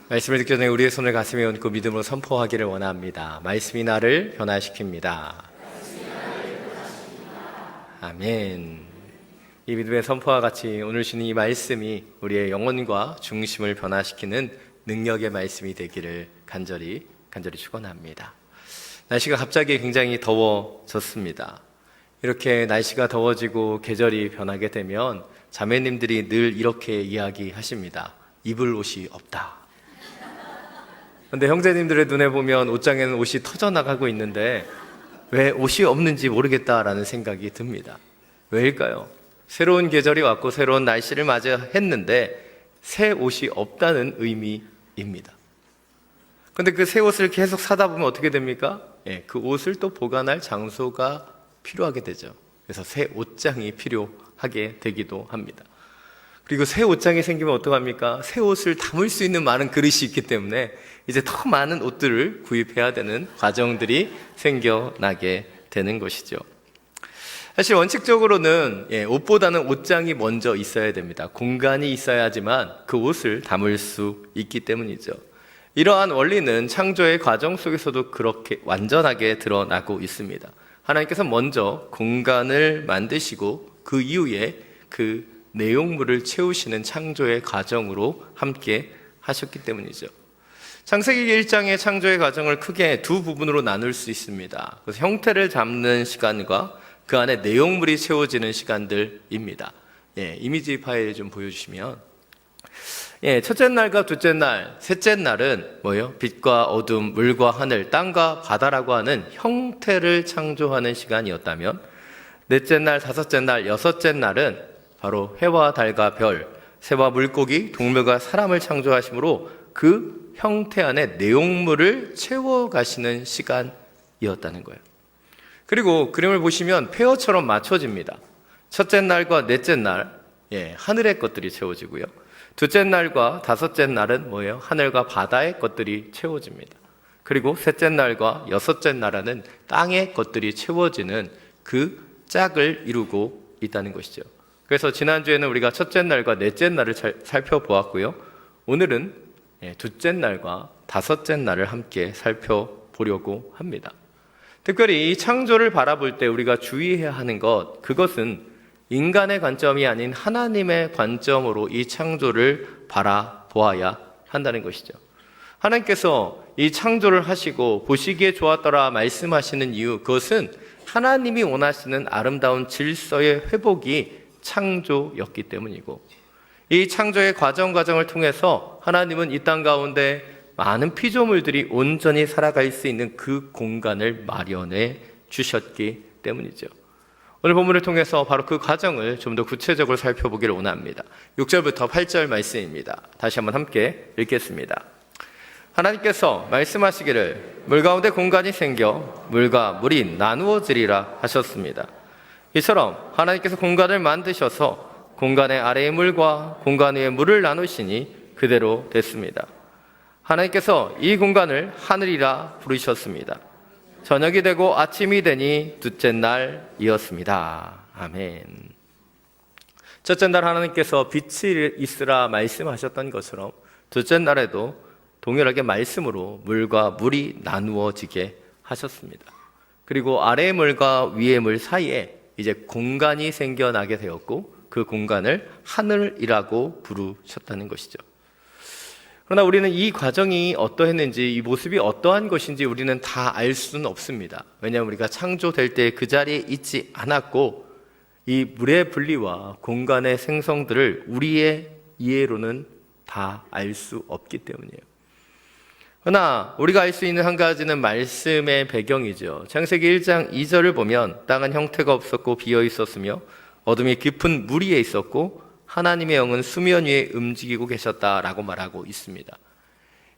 말씀을 듣기 전에 우리의 손을 가슴에 얹고 믿음으로 선포하기를 원합니다. 말씀이 나를 변화시킵니다. 아멘. 이 믿음의 선포와 같이 오늘 주는 이 말씀이 우리의 영혼과 중심을 변화시키는 능력의 말씀이 되기를 간절히 축원합니다. 날씨가 갑자기 굉장히 더워졌습니다. 이렇게 날씨가 더워지고 계절이 변하게 되면 자매님들이 늘 이렇게 이야기하십니다. 입을 옷이 없다. 그런데 형제님들의 눈에 보면 옷장에는 옷이 터져나가고 있는데 왜 옷이 없는지 모르겠다라는 생각이 듭니다. 왜일까요? 새로운 계절이 왔고 새로운 날씨를 맞이했는데 새 옷이 없다는 의미입니다. 그런데 그 새 옷을 계속 사다 보면 어떻게 됩니까? 그 옷을 또 보관할 장소가 필요하게 되죠. 그래서 새 옷장이 필요하게 되기도 합니다. 그리고 새 옷장이 생기면 어떡합니까? 새 옷을 담을 수 있는 많은 그릇이 있기 때문에 이제 더 많은 옷들을 구입해야 되는 과정들이 생겨나게 되는 것이죠. 사실 원칙적으로는 옷보다는 옷장이 먼저 있어야 됩니다. 공간이 있어야지만 그 옷을 담을 수 있기 때문이죠. 이러한 원리는 창조의 과정 속에서도 그렇게 완전하게 드러나고 있습니다. 하나님께서 먼저 공간을 만드시고 그 이후에 그 내용물을 채우시는 창조의 과정으로 함께 하셨기 때문이죠. 창세기 1장의 창조의 과정을 크게 두 부분으로 나눌 수 있습니다. 그래서 형태를 잡는 시간과 그 안에 내용물이 채워지는 시간들입니다. 이미지 파일 좀 보여주시면, 첫째 날과 둘째 날, 셋째 날은 뭐예요? 빛과 어둠, 물과 하늘, 땅과 바다라고 하는 형태를 창조하는 시간이었다면, 넷째 날, 다섯째 날, 여섯째 날은 바로 해와 달과 별, 새와 물고기, 동물과 사람을 창조하심으로 그 형태 안에 내용물을 채워가시는 시간이었다는 거예요. 그리고 그림을 보시면 페어처럼 맞춰집니다. 첫째 날과 넷째 날, 하늘의 것들이 채워지고요. 둘째 날과 다섯째 날은 뭐예요? 하늘과 바다의 것들이 채워집니다. 그리고 셋째 날과 여섯째 날은 땅의 것들이 채워지는 그 짝을 이루고 있다는 것이죠. 그래서 지난주에는 우리가 첫째 날과 넷째 날을 살펴보았고요. 오늘은 둘째 날과 다섯째 날을 함께 살펴보려고 합니다. 특별히 이 창조를 바라볼 때 우리가 주의해야 하는 것, 그것은 인간의 관점이 아닌 하나님의 관점으로 이 창조를 바라보아야 한다는 것이죠. 하나님께서 이 창조를 하시고 보시기에 좋았더라 말씀하시는 이유, 그것은 하나님이 원하시는 아름다운 질서의 회복이 창조였기 때문이고, 이 창조의 과정을 통해서 하나님은 이 땅 가운데 많은 피조물들이 온전히 살아갈 수 있는 그 공간을 마련해 주셨기 때문이죠. 오늘 본문을 통해서 바로 그 과정을 좀 더 구체적으로 살펴보기를 원합니다. 6절부터 8절 말씀입니다. 다시 한번 함께 읽겠습니다. 하나님께서 말씀하시기를 물 가운데 공간이 생겨 물과 물이 나누어지리라 하셨습니다. 이처럼 하나님께서 공간을 만드셔서 공간의 아래의 물과 공간 위의 물을 나누시니 그대로 됐습니다. 하나님께서 이 공간을 하늘이라 부르셨습니다. 저녁이 되고 아침이 되니 둘째 날이었습니다. 아멘. 첫째 날 하나님께서 빛이 있으라 말씀하셨던 것처럼 둘째 날에도 동일하게 말씀으로 물과 물이 나누어지게 하셨습니다. 그리고 아래의 물과 위의 물 사이에 이제 공간이 생겨나게 되었고 그 공간을 하늘이라고 부르셨다는 것이죠. 그러나 우리는 이 과정이 어떠했는지, 이 모습이 어떠한 것인지 우리는 다 알 수는 없습니다. 왜냐하면 우리가 창조될 때 그 자리에 있지 않았고 이 물의 분리와 공간의 생성들을 우리의 이해로는 다 알 수 없기 때문이에요. 그러나 우리가 알 수 있는 한 가지는 말씀의 배경이죠. 창세기 1장 2절을 보면 땅은 형태가 없었고 비어 있었으며 어둠이 깊은 물 위에 있었고 하나님의 영은 수면 위에 움직이고 계셨다라고 말하고 있습니다.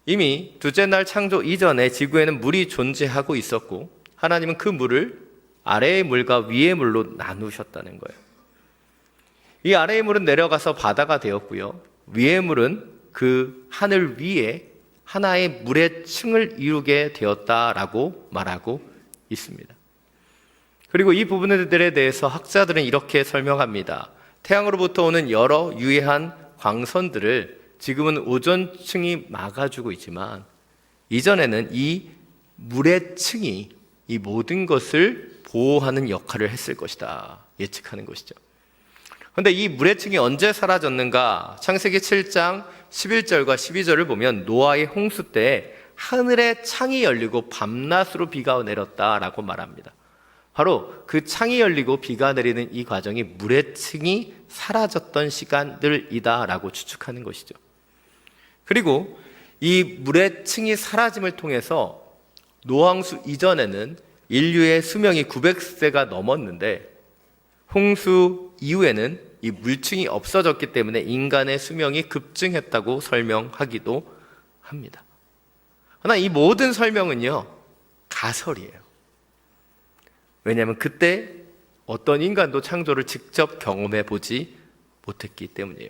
이미 둘째 날 창조 이전에 지구에는 물이 존재하고 있었고 하나님은 그 물을 아래의 물과 위의 물로 나누셨다는 거예요. 이 아래의 물은 내려가서 바다가 되었고요. 위의 물은 그 하늘 위에 하나의 물의 층을 이루게 되었다라고 말하고 있습니다. 그리고 이 부분들에 대해서 학자들은 이렇게 설명합니다. 태양으로부터 오는 여러 유해한 광선들을 지금은 오존층이 막아주고 있지만 이전에는 이 물의 층이 이 모든 것을 보호하는 역할을 했을 것이다 예측하는 것이죠. 그런데 이 물의 층이 언제 사라졌는가? 창세기 7장 11절과 12절을 보면 노아의 홍수 때 하늘에 창이 열리고 밤낮으로 비가 내렸다라고 말합니다. 바로 그 창이 열리고 비가 내리는 이 과정이 물의 층이 사라졌던 시간들이다라고 추측하는 것이죠. 그리고 이 물의 층이 사라짐을 통해서 노홍수 이전에는 인류의 수명이 900세가 넘었는데 홍수 이후에는 이 물층이 없어졌기 때문에 인간의 수명이 급증했다고 설명하기도 합니다. 그러나 이 모든 설명은요, 가설이에요. 왜냐하면 그때 어떤 인간도 창조를 직접 경험해 보지 못했기 때문이에요.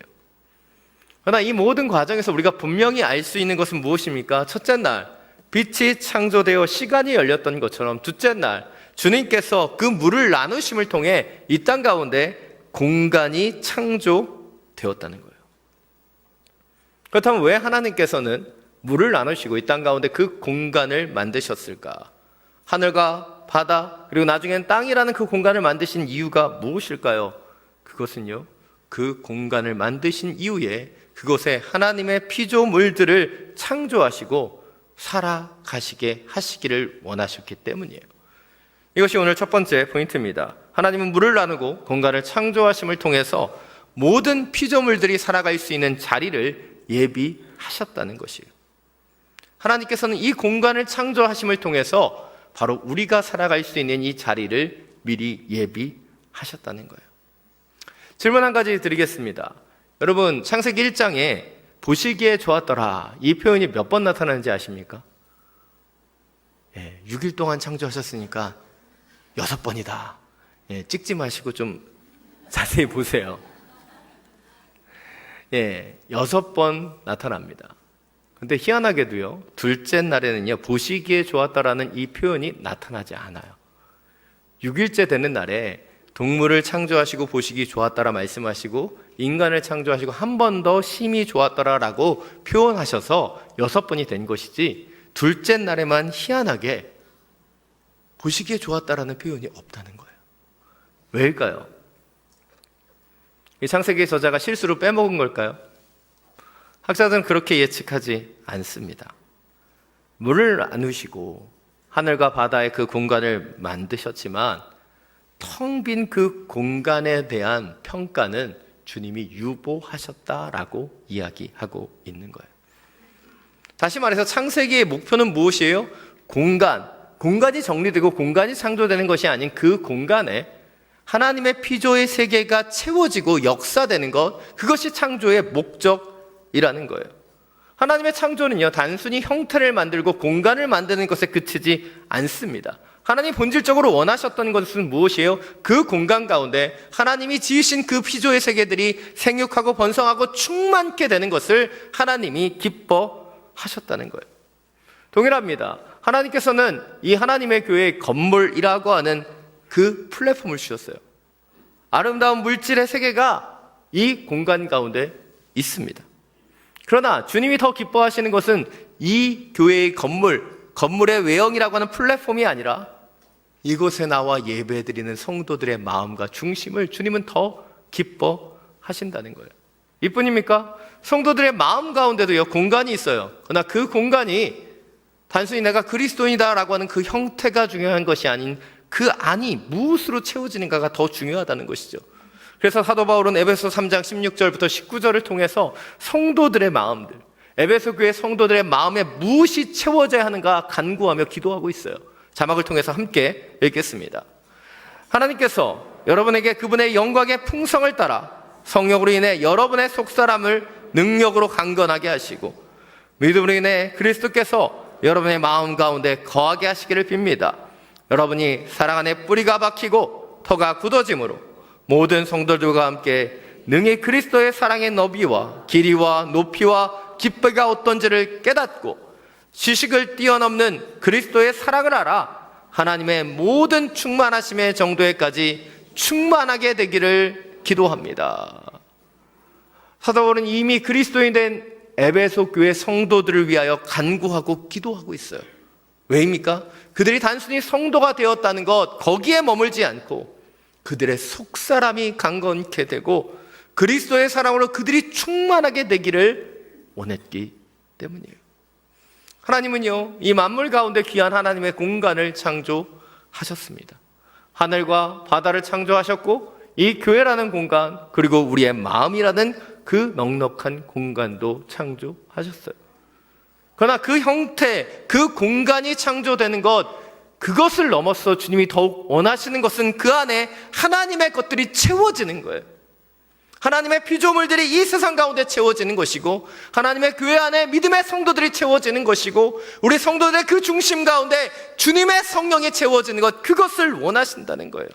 그러나 이 모든 과정에서 우리가 분명히 알 수 있는 것은 무엇입니까? 첫째 날 빛이 창조되어 시간이 열렸던 것처럼 둘째 날 주님께서 그 물을 나누심을 통해 이 땅 가운데 공간이 창조되었다는 거예요. 그렇다면 왜 하나님께서는 물을 나누시고 이 땅 가운데 그 공간을 만드셨을까? 하늘과 바다 그리고 나중엔 땅이라는 그 공간을 만드신 이유가 무엇일까요? 그것은요, 그 공간을 만드신 이후에 그곳에 하나님의 피조물들을 창조하시고 살아가시게 하시기를 원하셨기 때문이에요. 이것이 오늘 첫 번째 포인트입니다. 하나님은 물을 나누고 공간을 창조하심을 통해서 모든 피조물들이 살아갈 수 있는 자리를 예비하셨다는 것이에요. 하나님께서는 이 공간을 창조하심을 통해서 바로 우리가 살아갈 수 있는 이 자리를 미리 예비하셨다는 거예요. 질문 한 가지 드리겠습니다. 여러분, 창세기 1장에 보시기에 좋았더라, 이 표현이 몇 번 나타나는지 아십니까? 6일 동안 창조하셨으니까 6번이다. 찍지 마시고 좀 자세히 보세요. 6번 나타납니다. 근데 희한하게도요, 둘째 날에는요, 보시기에 좋았다라는 이 표현이 나타나지 않아요. 6일째 되는 날에 동물을 창조하시고 보시기 좋았다라 말씀하시고 인간을 창조하시고 한 번 더 심히 좋았더라라고 표현하셔서 6번이 된 것이지, 둘째 날에만 희한하게 보시기에 좋았다라는 표현이 없다는 거예요. 왜일까요? 이 창세기 저자가 실수로 빼먹은 걸까요? 학자들은 그렇게 예측하지 않습니다. 물을 나누시고 하늘과 바다의 그 공간을 만드셨지만 텅 빈 그 공간에 대한 평가는 주님이 유보하셨다라고 이야기하고 있는 거예요. 다시 말해서 창세기의 목표는 무엇이에요? 공간이 정리되고 공간이 창조되는 것이 아닌 그 공간에 하나님의 피조의 세계가 채워지고 역사되는 것, 그것이 창조의 목적이라는 거예요. 하나님의 창조는요, 단순히 형태를 만들고 공간을 만드는 것에 그치지 않습니다. 하나님이 본질적으로 원하셨던 것은 무엇이에요? 그 공간 가운데 하나님이 지으신 그 피조의 세계들이 생육하고 번성하고 충만케 되는 것을 하나님이 기뻐하셨다는 거예요. 동일합니다. 하나님께서는 이 하나님의 교회의 건물이라고 하는 그 플랫폼을 주셨어요. 아름다운 물질의 세계가 이 공간 가운데 있습니다. 그러나 주님이 더 기뻐하시는 것은 이 교회의 건물의 외형이라고 하는 플랫폼이 아니라 이곳에 나와 예배드리는 성도들의 마음과 중심을 주님은 더 기뻐하신다는 거예요. 이뿐입니까? 성도들의 마음 가운데도요, 공간이 있어요. 그러나 그 공간이 단순히 내가 그리스도인이다라고 하는 그 형태가 중요한 것이 아닌 그 안이 무엇으로 채워지는가가 더 중요하다는 것이죠. 그래서 사도 바울은 에베소 3장 16절부터 19절을 통해서 성도들의 마음들, 에베소 교회 성도들의 마음에 무엇이 채워져야 하는가 간구하며 기도하고 있어요. 자막을 통해서 함께 읽겠습니다. 하나님께서 여러분에게 그분의 영광의 풍성을 따라 성령으로 인해 여러분의 속사람을 능력으로 강건하게 하시고 믿음으로 인해 그리스도께서 여러분의 마음 가운데 거하게 하시기를 빕니다. 여러분이 사랑 안에 뿌리가 박히고 터가 굳어짐으로 모든 성도들과 함께 능히 그리스도의 사랑의 너비와 길이와 높이와 깊이가 어떤지를 깨닫고 지식을 뛰어넘는 그리스도의 사랑을 알아 하나님의 모든 충만하심의 정도에까지 충만하게 되기를 기도합니다. 사도 바울은 이미 그리스도인 된 에베소 교회 성도들을 위하여 간구하고 기도하고 있어요. 왜입니까? 그들이 단순히 성도가 되었다는 것, 거기에 머물지 않고 그들의 속사람이 강건케 되고 그리스도의 사랑으로 그들이 충만하게 되기를 원했기 때문이에요. 하나님은요, 이 만물 가운데 귀한 하나님의 공간을 창조하셨습니다. 하늘과 바다를 창조하셨고 이 교회라는 공간, 그리고 우리의 마음이라는 그 넉넉한 공간도 창조하셨어요. 그러나 그 형태, 그 공간이 창조되는 것, 그것을 넘어서 주님이 더욱 원하시는 것은 그 안에 하나님의 것들이 채워지는 거예요. 하나님의 피조물들이 이 세상 가운데 채워지는 것이고, 하나님의 교회 안에 믿음의 성도들이 채워지는 것이고, 우리 성도들의 그 중심 가운데 주님의 성령이 채워지는 것, 그것을 원하신다는 거예요.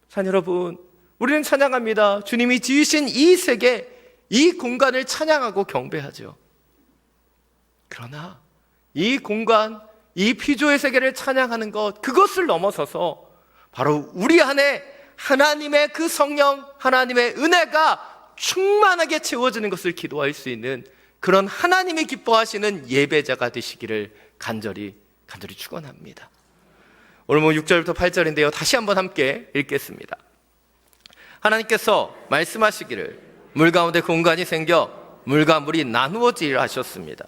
자, 여러분, 우리는 찬양합니다. 주님이 지으신 이 세계, 이 공간을 찬양하고 경배하죠. 그러나 이 공간, 이 피조의 세계를 찬양하는 것, 그것을 넘어서서 바로 우리 안에 하나님의 그 성령, 하나님의 은혜가 충만하게 채워지는 것을 기도할 수 있는 그런 하나님이 기뻐하시는 예배자가 되시기를 간절히 축원합니다. 오늘 6절부터 8절인데요. 다시 한번 함께 읽겠습니다. 하나님께서 말씀하시기를 물 가운데 공간이 생겨 물과 물이 나누어지리라 하셨습니다.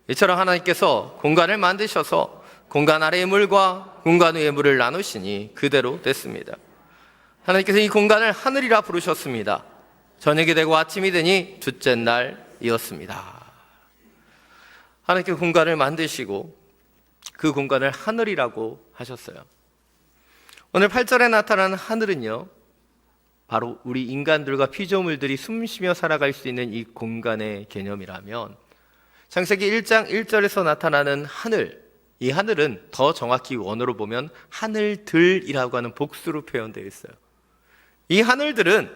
이처럼 하나님께서 공간을 만드셔서 공간 아래의 물과 공간 위의 물을 나누시니 그대로 됐습니다. 하나님께서 이 공간을 하늘이라 부르셨습니다. 저녁이 되고 아침이 되니 둘째 날이었습니다. 하나님께서 공간을 만드시고 그 공간을 하늘이라고 하셨어요. 오늘 8절에 나타나는 하늘은요, 바로 우리 인간들과 피조물들이 숨쉬며 살아갈 수 있는 이 공간의 개념이라면, 창세기 1장 1절에서 나타나는 하늘, 이 하늘은 더 정확히 원어로 보면 하늘들이라고 하는 복수로 표현되어 있어요. 이 하늘들은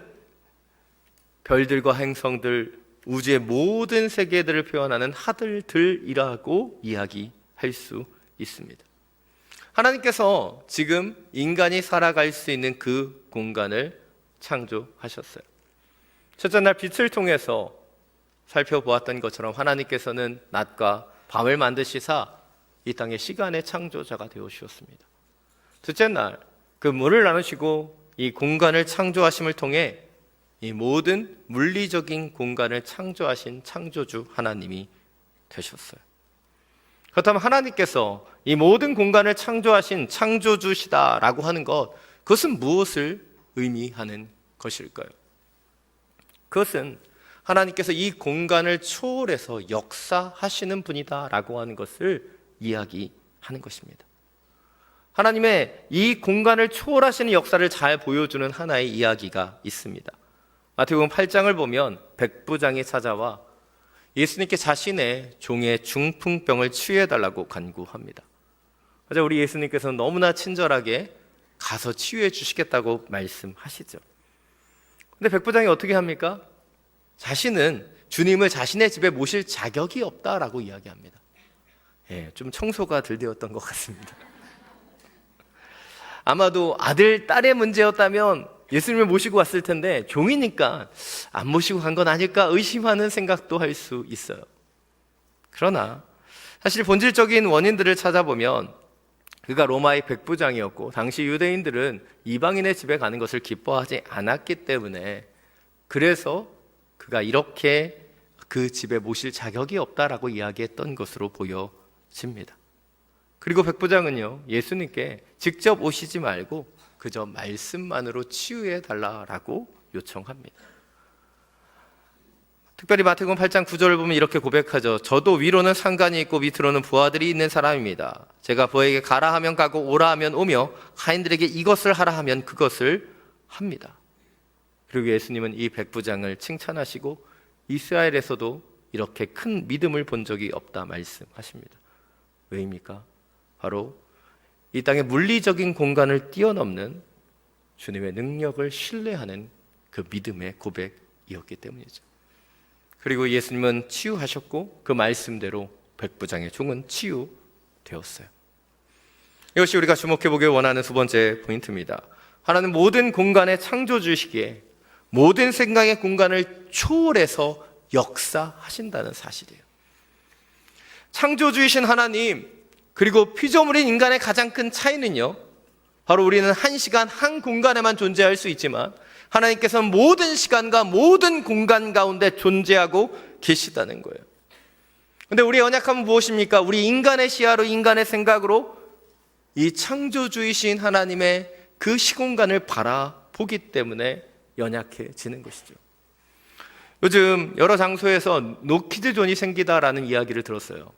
별들과 행성들, 우주의 모든 세계들을 표현하는 하늘들이라고 이야기할 수 있습니다. 하나님께서 지금 인간이 살아갈 수 있는 그 공간을 창조하셨어요. 첫째 날 빛을 통해서 살펴보았던 것처럼 하나님께서는 낮과 밤을 만드시사 이 땅의 시간의 창조자가 되어 주셨습니다. 둘째 날 그 물을 나누시고 이 공간을 창조하심을 통해 이 모든 물리적인 공간을 창조하신 창조주 하나님이 되셨어요. 그렇다면 하나님께서 이 모든 공간을 창조하신 창조주시다라고 하는 것, 그것은 무엇을 의미하는 것일까요? 그것은 하나님께서 이 공간을 초월해서 역사하시는 분이다라고 하는 것을 이야기하는 것입니다. 하나님의 이 공간을 초월하시는 역사를 잘 보여주는 하나의 이야기가 있습니다. 마태복음 8장을 보면 백부장이 찾아와 예수님께 자신의 종의 중풍병을 치유해달라고 간구합니다. 그래서 우리 예수님께서는 너무나 친절하게 가서 치유해 주시겠다고 말씀하시죠. 근데 백부장이 어떻게 합니까? 자신은 주님을 자신의 집에 모실 자격이 없다라고 이야기합니다. 좀 청소가 덜 되었던 것 같습니다. 아마도 아들, 딸의 문제였다면 예수님을 모시고 왔을 텐데 종이니까 안 모시고 간 건 아닐까 의심하는 생각도 할 수 있어요. 그러나 사실 본질적인 원인들을 찾아보면 그가 로마의 백부장이었고 당시 유대인들은 이방인의 집에 가는 것을 기뻐하지 않았기 때문에, 그래서 그가 이렇게 그 집에 모실 자격이 없다라고 이야기했던 것으로 보여집니다. 그리고 백부장은요, 예수님께 직접 오시지 말고 그저 말씀만으로 치유해 달라라고 요청합니다. 특별히 마태복음 8장 9절을 보면 이렇게 고백하죠. 저도 위로는 상관이 있고 밑으로는 부하들이 있는 사람입니다. 제가 부하에게 가라 하면 가고 오라 하면 오며 하인들에게 이것을 하라 하면 그것을 합니다. 그리고 예수님은 이 백부장을 칭찬하시고 이스라엘에서도 이렇게 큰 믿음을 본 적이 없다 말씀하십니다. 왜입니까? 바로 이 땅의 물리적인 공간을 뛰어넘는 주님의 능력을 신뢰하는 그 믿음의 고백이었기 때문이죠. 그리고 예수님은 치유하셨고 그 말씀대로 백부장의 종은 치유되었어요. 이것이 우리가 주목해보길 원하는 두 번째 포인트입니다. 하나님 모든 공간의 창조주시기에 모든 생각의 공간을 초월해서 역사하신다는 사실이에요. 창조주이신 하나님, 그리고 피조물인 인간의 가장 큰 차이는요, 바로 우리는 한 시간 한 공간에만 존재할 수 있지만 하나님께서는 모든 시간과 모든 공간 가운데 존재하고 계시다는 거예요. 근데 우리의 연약함은 무엇입니까? 우리 인간의 시야로, 인간의 생각으로 이 창조주이신 하나님의 그 시공간을 바라보기 때문에 연약해지는 것이죠. 요즘 여러 장소에서 노키즈존이 생기다라는 이야기를 들었어요.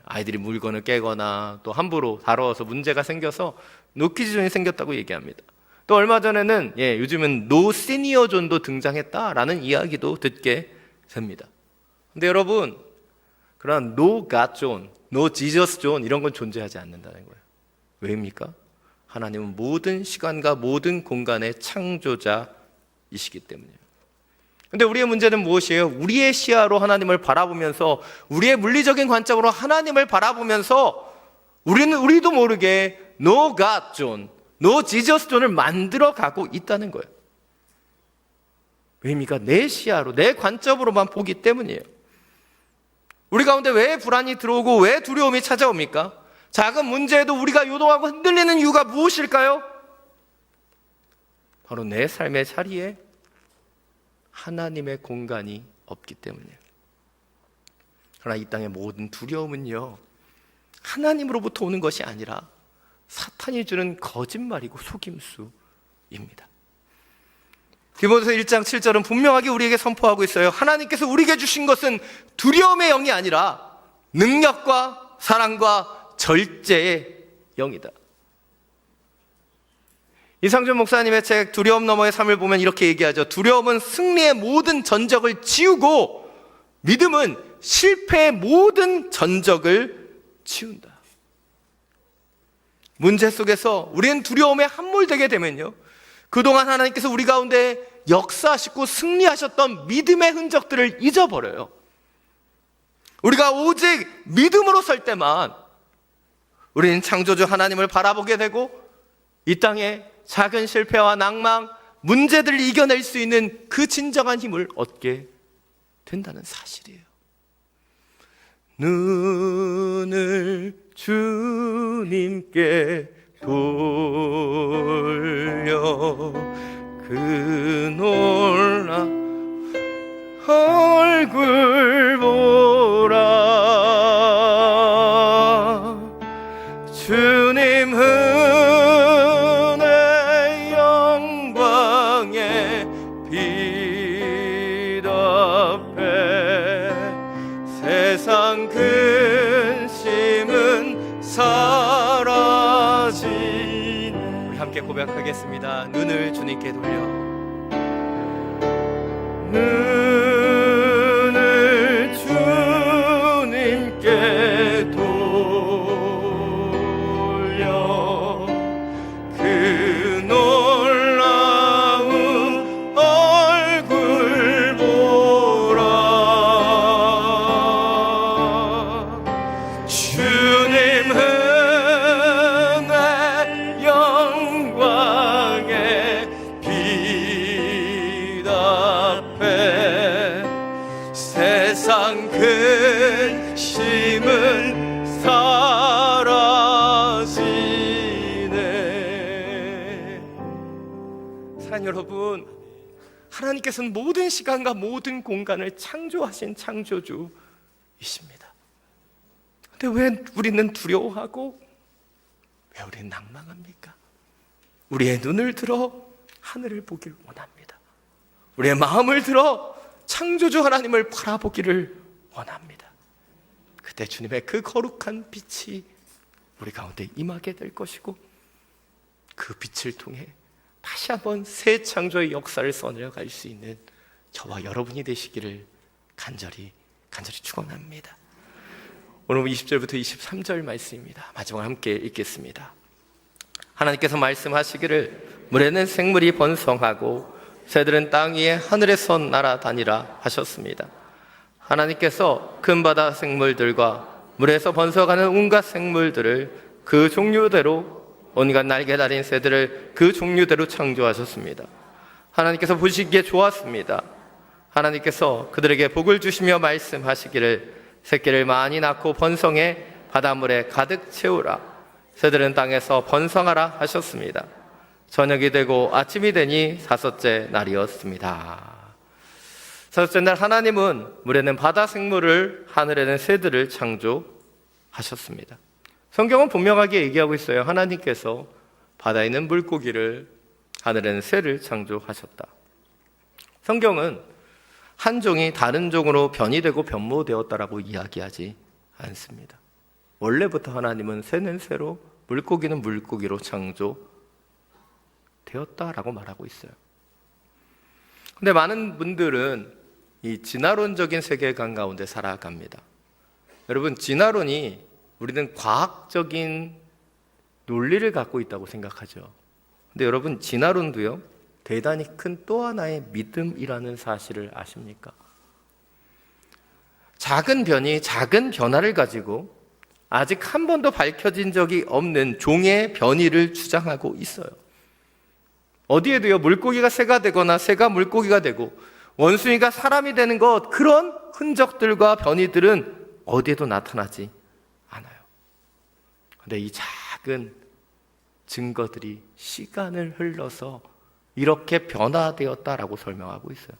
아이들이 물건을 깨거나 또 함부로 다뤄서 문제가 생겨서 노키즈존이 생겼다고 얘기합니다. 또 얼마 전에는 요즘은 노 시니어존도 등장했다라는 이야기도 듣게 됩니다. 근데 여러분, 그런 노 갓존, 노 지저스존 이런 건 존재하지 않는다는 거예요. 왜입니까? 하나님은 모든 시간과 모든 공간의 창조자이시기 때문이에요. 근데 우리의 문제는 무엇이에요? 우리의 시야로 하나님을 바라보면서, 우리의 물리적인 관점으로 하나님을 바라보면서 우리도 모르게 No God 존, No Jesus 존을 만들어 가고 있다는 거예요. 왜입니까? 내 시야로, 내 관점으로만 보기 때문이에요. 우리 가운데 왜 불안이 들어오고 왜 두려움이 찾아옵니까? 작은 문제에도 우리가 요동하고 흔들리는 이유가 무엇일까요? 바로 내 삶의 자리에 하나님의 공간이 없기 때문이에요. 그러나 이 땅의 모든 두려움은요, 하나님으로부터 오는 것이 아니라 사탄이 주는 거짓말이고 속임수입니다. 디모데서 1장 7절은 분명하게 우리에게 선포하고 있어요. 하나님께서 우리에게 주신 것은 두려움의 영이 아니라 능력과 사랑과 절제의 영이다. 이상준 목사님의 책 두려움 너머의 삶을 보면 이렇게 얘기하죠. 두려움은 승리의 모든 전적을 지우고 믿음은 실패의 모든 전적을 지운다. 문제 속에서 우리는 두려움에 함몰되게 되면요, 그동안 하나님께서 우리 가운데 역사하시고 승리하셨던 믿음의 흔적들을 잊어버려요. 우리가 오직 믿음으로 설 때만 우리는 창조주 하나님을 바라보게 되고 이 땅에 작은 실패와 낭망, 문제들을 이겨낼 수 있는 그 진정한 힘을 얻게 된다는 사실이에요. 눈을 주님께 돌려 그 놀라 얼굴 보라. 주님 은혜 영광의 빛 앞에 세상 근심은 사라진. 우리 함께 고백하겠습니다. 눈을 주님께 돌려 눈을 주님께 돌려 그 놀라운 얼굴 보라. 주님 은혜 영광의 빛 앞에 세상 근심은 사라지네. 사랑하는 여러분, 하나님께서는 모든 시간과 모든 공간을 창조하신 창조주이십니다. 근데 왜 우리는 두려워하고 왜 우리는 낭망합니까? 우리의 눈을 들어 하늘을 보길 원합니다. 우리의 마음을 들어 창조주 하나님을 바라보기를 원합니다. 그때 주님의 그 거룩한 빛이 우리 가운데 임하게 될 것이고 그 빛을 통해 다시 한번 새 창조의 역사를 써내려갈 수 있는 저와 여러분이 되시기를 간절히 축원합니다. 오늘 20절부터 23절 말씀입니다. 마지막 함께 읽겠습니다. 하나님께서 말씀하시기를 물에는 생물이 번성하고 새들은 땅 위에 하늘에서 날아다니라 하셨습니다. 하나님께서 큰 바다 생물들과 물에서 번성하는 온갖 생물들을 그 종류대로, 온갖 날개 달린 새들을 그 종류대로 창조하셨습니다. 하나님께서 보시기에 좋았습니다. 하나님께서 그들에게 복을 주시며 말씀하시기를 새끼를 많이 낳고 번성해 바닷물에 가득 채우라. 새들은 땅에서 번성하라 하셨습니다. 저녁이 되고 아침이 되니 다섯째 날이었습니다. 다섯째 날 하나님은 물에는 바다 생물을, 하늘에는 새들을 창조하셨습니다. 성경은 분명하게 얘기하고 있어요. 하나님께서 바다에 있는 물고기를, 하늘에는 새를 창조하셨다. 성경은 한 종이 다른 종으로 변이되고 변모되었다라고 이야기하지 않습니다. 원래부터 하나님은 새는 새로, 물고기는 물고기로 창조되었다라고 말하고 있어요. 근데 많은 분들은 이 진화론적인 세계관 가운데 살아갑니다. 여러분, 진화론이 우리는 과학적인 논리를 갖고 있다고 생각하죠. 근데 여러분, 진화론도요, 대단히 큰 또 하나의 믿음이라는 사실을 아십니까? 작은 변이, 작은 변화를 가지고 아직 한 번도 밝혀진 적이 없는 종의 변이를 주장하고 있어요. 어디에도요, 물고기가 새가 되거나 새가 물고기가 되고 원숭이가 사람이 되는 것, 그런 흔적들과 변이들은 어디에도 나타나지 않아요. 근데 이 작은 증거들이 시간을 흘러서 이렇게 변화되었다라고 설명하고 있어요.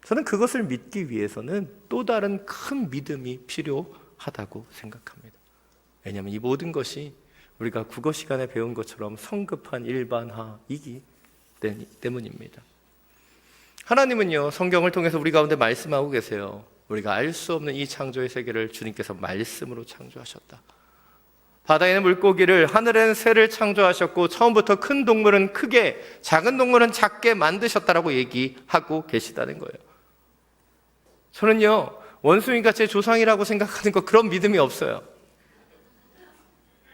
저는 그것을 믿기 위해서는 또 다른 큰 믿음이 필요하다고 생각합니다. 왜냐하면 이 모든 것이 우리가 국어 시간에 배운 것처럼 성급한 일반화이기 때문입니다. 하나님은요, 성경을 통해서 우리 가운데 말씀하고 계세요. 우리가 알 수 없는 이 창조의 세계를 주님께서 말씀으로 창조하셨다. 바다에는 물고기를, 하늘에는 새를 창조하셨고 처음부터 큰 동물은 크게, 작은 동물은 작게 만드셨다라고 얘기하고 계시다는 거예요. 저는요, 원숭이가 제 조상이라고 생각하는 거, 그런 믿음이 없어요.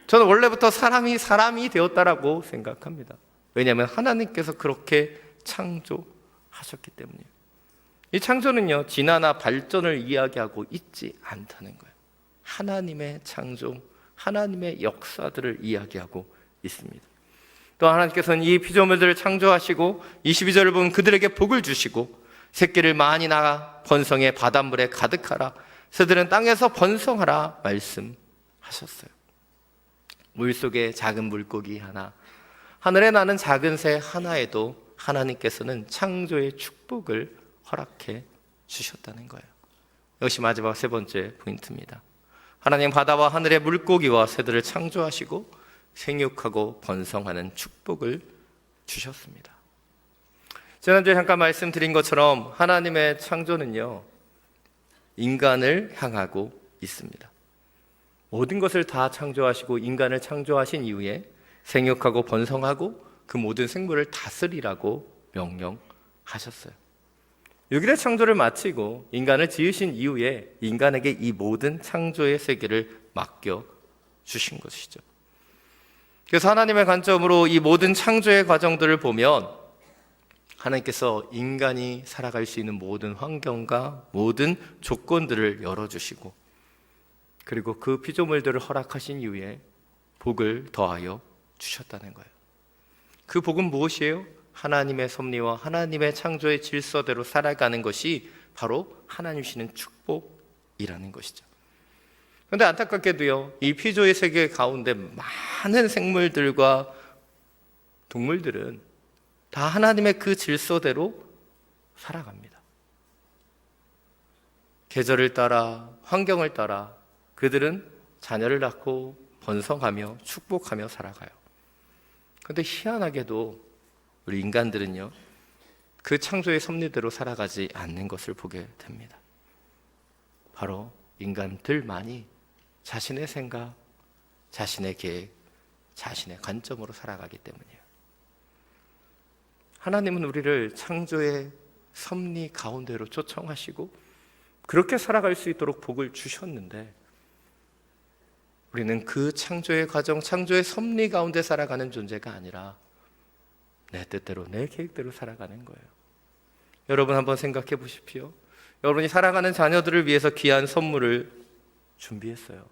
저는 원래부터 사람이 되었다라고 생각합니다. 왜냐하면 하나님께서 그렇게 창조하셨기 때문이에요. 이 창조는요, 진화나 발전을 이야기하고 있지 않다는 거예요. 하나님의 창조, 하나님의 역사들을 이야기하고 있습니다. 또 하나님께서는 이 피조물들을 창조하시고 22절을 보면 그들에게 복을 주시고 새끼를 많이 낳아 번성해 바닷물에 가득하라. 새들은 땅에서 번성하라 말씀하셨어요. 물속에 작은 물고기 하나, 하늘에 나는 작은 새 하나에도 하나님께서는 창조의 축복을 허락해 주셨다는 거예요. 이것이 마지막 세 번째 포인트입니다. 하나님 바다와 하늘의 물고기와 새들을 창조하시고 생육하고 번성하는 축복을 주셨습니다. 지난주에 잠깐 말씀드린 것처럼 하나님의 창조는요, 인간을 향하고 있습니다. 모든 것을 다 창조하시고 인간을 창조하신 이후에 생육하고 번성하고 그 모든 생물을 다스리라고 명령하셨어요. 6일의 창조를 마치고 인간을 지으신 이후에 인간에게 이 모든 창조의 세계를 맡겨 주신 것이죠. 그래서 하나님의 관점으로 이 모든 창조의 과정들을 보면 하나님께서 인간이 살아갈 수 있는 모든 환경과 모든 조건들을 열어주시고, 그리고 그 피조물들을 허락하신 이후에 복을 더하여 주셨다는 거예요. 그 복은 무엇이에요? 하나님의 섭리와 하나님의 창조의 질서대로 살아가는 것이 바로 하나님 주시는 축복이라는 것이죠. 그런데 안타깝게도요, 이 피조의 세계 가운데 많은 생물들과 동물들은 다 하나님의 그 질서대로 살아갑니다. 계절을 따라, 환경을 따라 그들은 자녀를 낳고 번성하며 축복하며 살아가요. 그런데 희한하게도 우리 인간들은요, 그 창조의 섭리대로 살아가지 않는 것을 보게 됩니다. 바로 인간들만이 자신의 생각, 자신의 계획, 자신의 관점으로 살아가기 때문이에요. 하나님은 우리를 창조의 섭리 가운데로 초청하시고 그렇게 살아갈 수 있도록 복을 주셨는데, 우리는 그 창조의 과정, 창조의 섭리 가운데 살아가는 존재가 아니라 내 뜻대로, 내 계획대로 살아가는 거예요. 여러분 한번 생각해 보십시오. 여러분이 살아가는 자녀들을 위해서 귀한 선물을 준비했어요.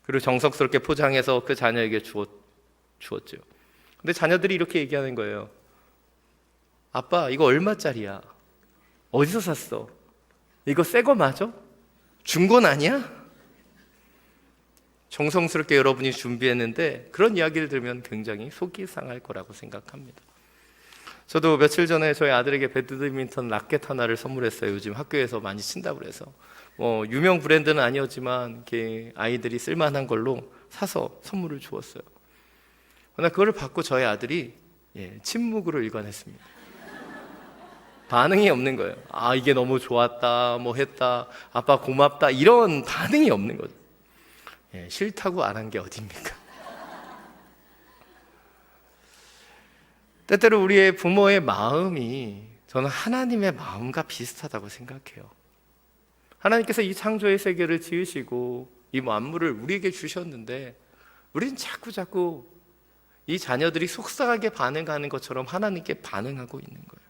그리고 정성스럽게 포장해서 그 자녀에게 주었죠. 근데 자녀들이 이렇게 얘기하는 거예요. 아빠, 이거 얼마짜리야? 어디서 샀어? 이거 새 거 맞아? 중고는 아니야? 정성스럽게 여러분이 준비했는데 그런 이야기를 들으면 굉장히 속이 상할 거라고 생각합니다. 저도 며칠 전에 저희 아들에게 배드민턴 라켓 하나를 선물했어요. 요즘 학교에서 많이 친다고 그래서 유명 브랜드는 아니었지만 이렇게 아이들이 쓸만한 걸로 사서 선물을 주었어요. 그러나 그걸 받고 저희 아들이 침묵으로 일관했습니다. 반응이 없는 거예요. 아, 이게 너무 좋았다, 뭐 했다, 아빠 고맙다, 이런 반응이 없는 거죠. 싫다고 안 한 게 어딥니까? 때때로 우리의 부모의 마음이 저는 하나님의 마음과 비슷하다고 생각해요. 하나님께서 이 창조의 세계를 지으시고 이 만물을 우리에게 주셨는데 우리는 자꾸 이 자녀들이 속상하게 반응하는 것처럼 하나님께 반응하고 있는 거예요.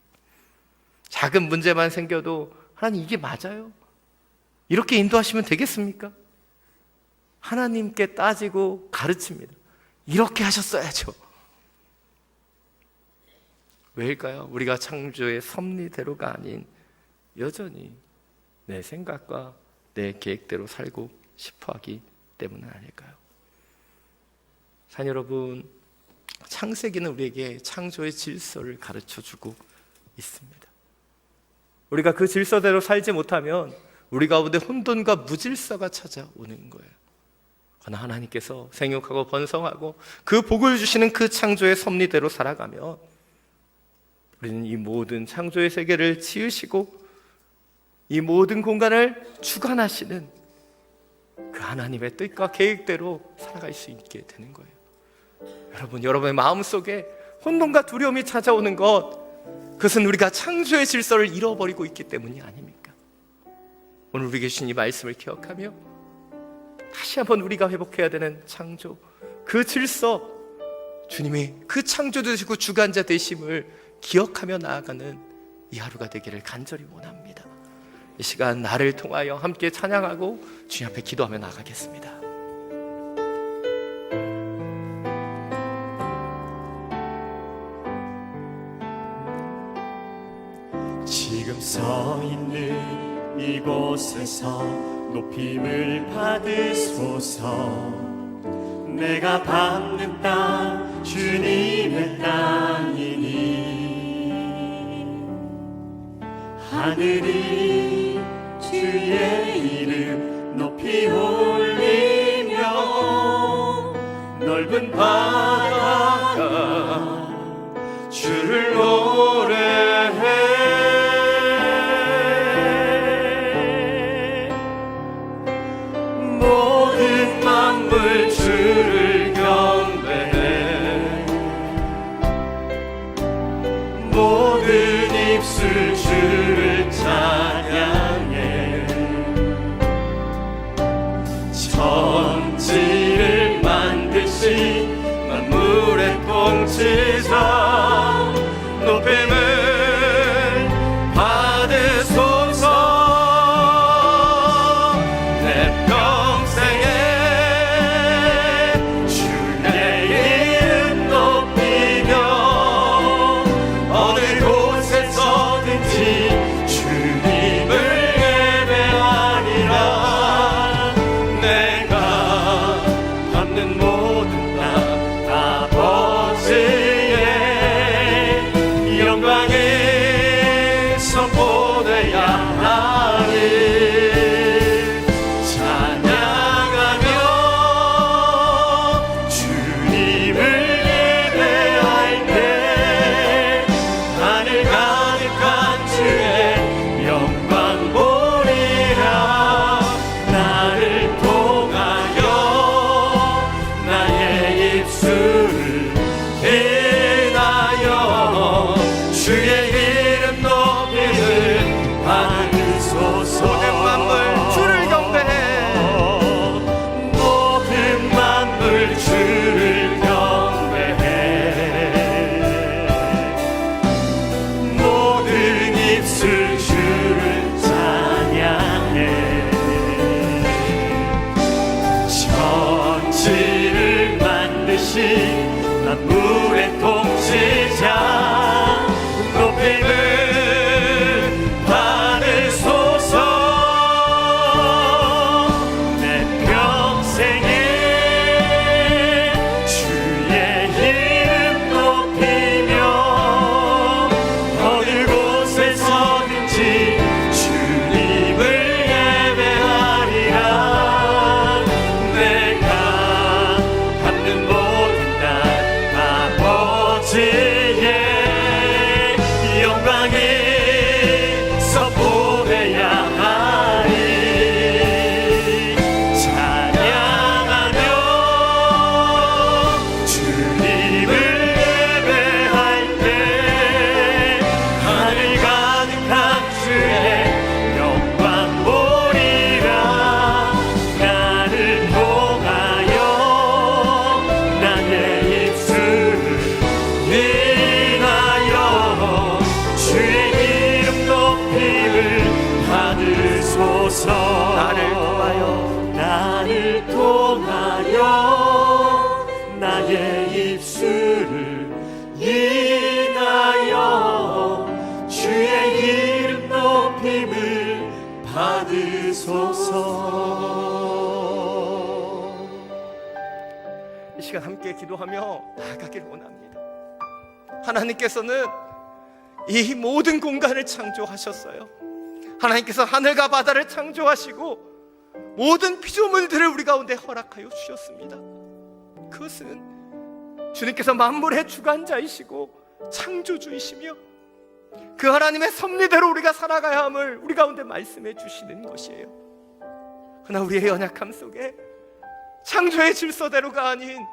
작은 문제만 생겨도 하나님 이게 맞아요? 이렇게 인도하시면 되겠습니까? 하나님께 따지고 가르칩니다. 이렇게 하셨어야죠. 왜일까요? 우리가 창조의 섭리대로가 아닌 여전히 내 생각과 내 계획대로 살고 싶어하기 때문은 아닐까요? 자녀 여러분, 창세기는 우리에게 창조의 질서를 가르쳐주고 있습니다. 우리가 그 질서대로 살지 못하면 우리 가운데 혼돈과 무질서가 찾아오는 거예요. 그러나 하나님께서 생육하고 번성하고 그 복을 주시는 그 창조의 섭리대로 살아가면 우리는 이 모든 창조의 세계를 지으시고 이 모든 공간을 주관하시는 그 하나님의 뜻과 계획대로 살아갈 수 있게 되는 거예요. 여러분, 여러분의 마음속에 혼돈과 두려움이 찾아오는 것, 그것은 우리가 창조의 질서를 잃어버리고 있기 때문이 아닙니까? 오늘 우리에게 주신 이 말씀을 기억하며 다시 한번 우리가 회복해야 되는 창조, 그 질서, 주님이 그 창조 되시고 주관자 되심을 기억하며 나아가는 이 하루가 되기를 간절히 원합니다. 이 시간 나를 통하여 함께 찬양하고 주님 앞에 기도하며 나아가겠습니다. 지금 서 있는 이곳에서 높임을 받으소서. 내가 밟는 땅 주님의 땅이니 하늘이 주의 이름 높이 올리며 넓은 바다가 주를 노래해. 모든 만물 주를 경배해. 모든 입술 주를 찬양해. 천지를 만드신 만물의 통치자 높임을 받으소서. 내 평생에 주의 이름 높이며 어느 곳에서든지 주님을 예배하리라. 내가 밟는 모든 땅 아버지의 영광을 선포해야 하리. 찬양하며 주님을 예배할 때 하늘 가득한 주의 영광 보리라. 나를 통하여 나의 입술을 인하여 주의 이름 높임을 받으소서. 모든 만물 주를 경배해. 모든 만물 주를 경배해. 모든 입술 주를 찬양해. 천지를 만드신 만물의 통치자 높임을 받으소서. 주옵소서. 이 시간 함께 기도하며 나아가길 원합니다. 하나님께서는 이 모든 공간을 창조하셨어요. 하나님께서 하늘과 바다를 창조하시고 모든 피조물들을 우리 가운데 허락하여 주셨습니다. 그것은 주님께서 만물의 주관자이시고 창조주이시며 그 하나님의 섭리대로 우리가 살아가야 함을 우리 가운데 말씀해 주시는 것이에요. 그러나 우리의 연약함 속에 창조의 질서대로가 아닌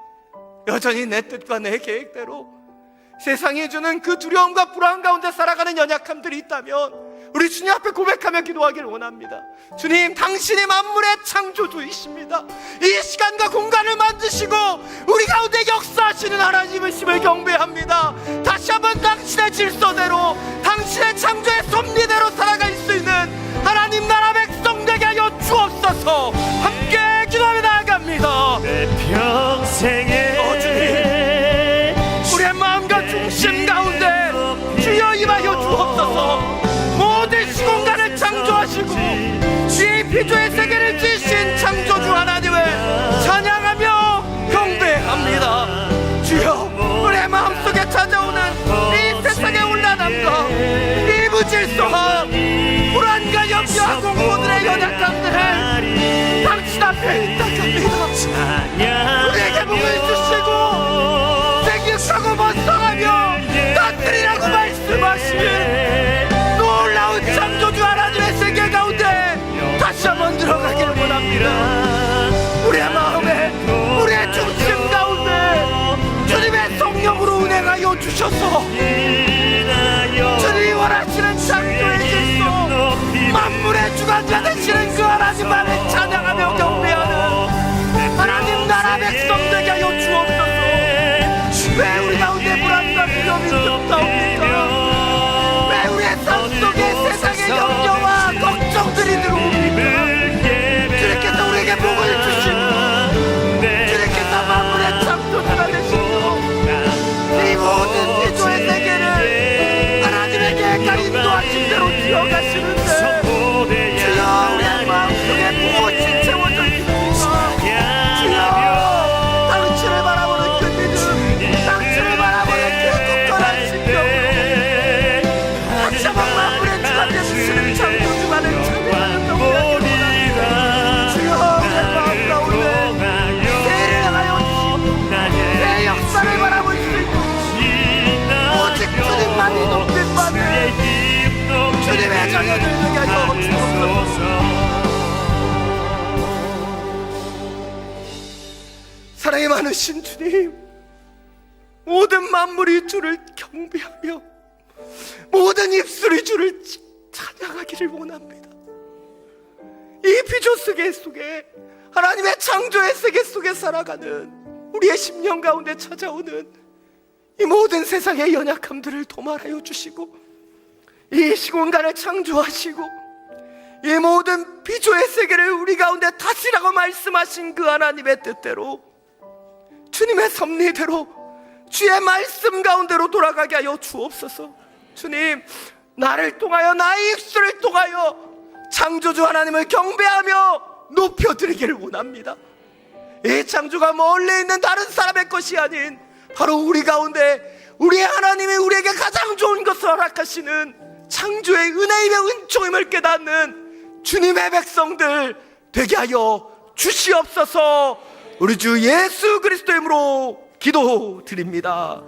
여전히 내 뜻과 내 계획대로 세상이 주는 그 두려움과 불안 가운데 살아가는 연약함들이 있다면 우리 주님 앞에 고백하며 기도하기를 원합니다. 주님, 당신이 만물의 창조주이십니다. 이 시간과 공간을 만드시고 우리 가운데 역사하시는 하나님이심을 경배합니다. 다시 한번 당신의 질서대로 당신의 창조의 섭리대로 살아갈 수 있는 하나님 나라 백성 되게 하여 주옵소서. 함께 기도하며 나아갑니다. 내 평생에 우리의 마음과 중심 가운데 주여 임하여 주옵소서. 모든 시공간을 창조하시고 이 피조의 세계를 지으신 창조주 하나님을 찬양하며 경배합니다. 주여, 우리의 마음속에 찾아오는 이 세상의 혼란함과 이 무질서함, 불안과 염려와 공포들의 연약함들을 당신 앞에 부탁합니다. 우리에게 복을 주시고 생육하고 번성하며 따뜻이라고 말씀하시는 놀라운 창조주 하나님의 세계 가운데 다시 한번 들어가기를 원합니다. 우리의 마음에, 우리의 중심 가운데 주님의 성령으로 운행하여 주셔서 주님이 원하시는 창조의 질서, 만물의 주관자 되시는 그 하나님만을 찬양하며 경배하는 하나님 나라 백성 되게 하여 주옵소서. 왜 우리 가운데 불안과 두려움이 겹다옵니까? 왜 우리의 삶 속에 세상의 염려와 걱정들이 들어옵니까? 주님께서 우리에게 복을 주시고 주님께서 만물의 창조주가 되시고 이 모든 피조의 세계를 하나님의 계획과 인도하신 대로 지어가시는데 주여, 우리의 마음속에 무엇이 채워져 있습니까? 주여, 당신을 바라보는 그 믿음, 당신을 바라보는 그 굳건한 신경으로 다시 한번 만물의 주가 되시는 창조주만을 찬양하는 경배하기를 주여, 우리의 마음 가운데 새를 향하여 새 역사를 바라볼 수 있고 오직 주님만이 높임 받는 주님의 자녀들 되게 하여 주옵소서. 사랑이 많으신 주님, 모든 만물이 주를 경배하며 모든 입술이 주를 찬양하기를 원합니다. 이 피조 세계 속에 하나님의 창조의 세계 속에 살아가는 우리의 심령 가운데 찾아오는 이 모든 세상의 연약함들을 도말하여 주시고 이 시공간을 창조하시고 이 모든 피조의 세계를 우리 가운데 다스리라고 말씀하신 그 하나님의 뜻대로 주님의 섭리대로 주의 말씀 가운데로 돌아가게 하여 주옵소서. 주님, 나를 통하여 나의 입술을 통하여 창조주 하나님을 경배하며 높여드리기를 원합니다. 이 창조가 멀리 있는 다른 사람의 것이 아닌 바로 우리 가운데 우리의 하나님이 우리에게 가장 좋은 것을 허락하시는 창조의 은혜임의 은총임을 깨닫는 주님의 백성들 되게 하여 주시옵소서. 우리 주 예수 그리스도의 이름으로 기도드립니다.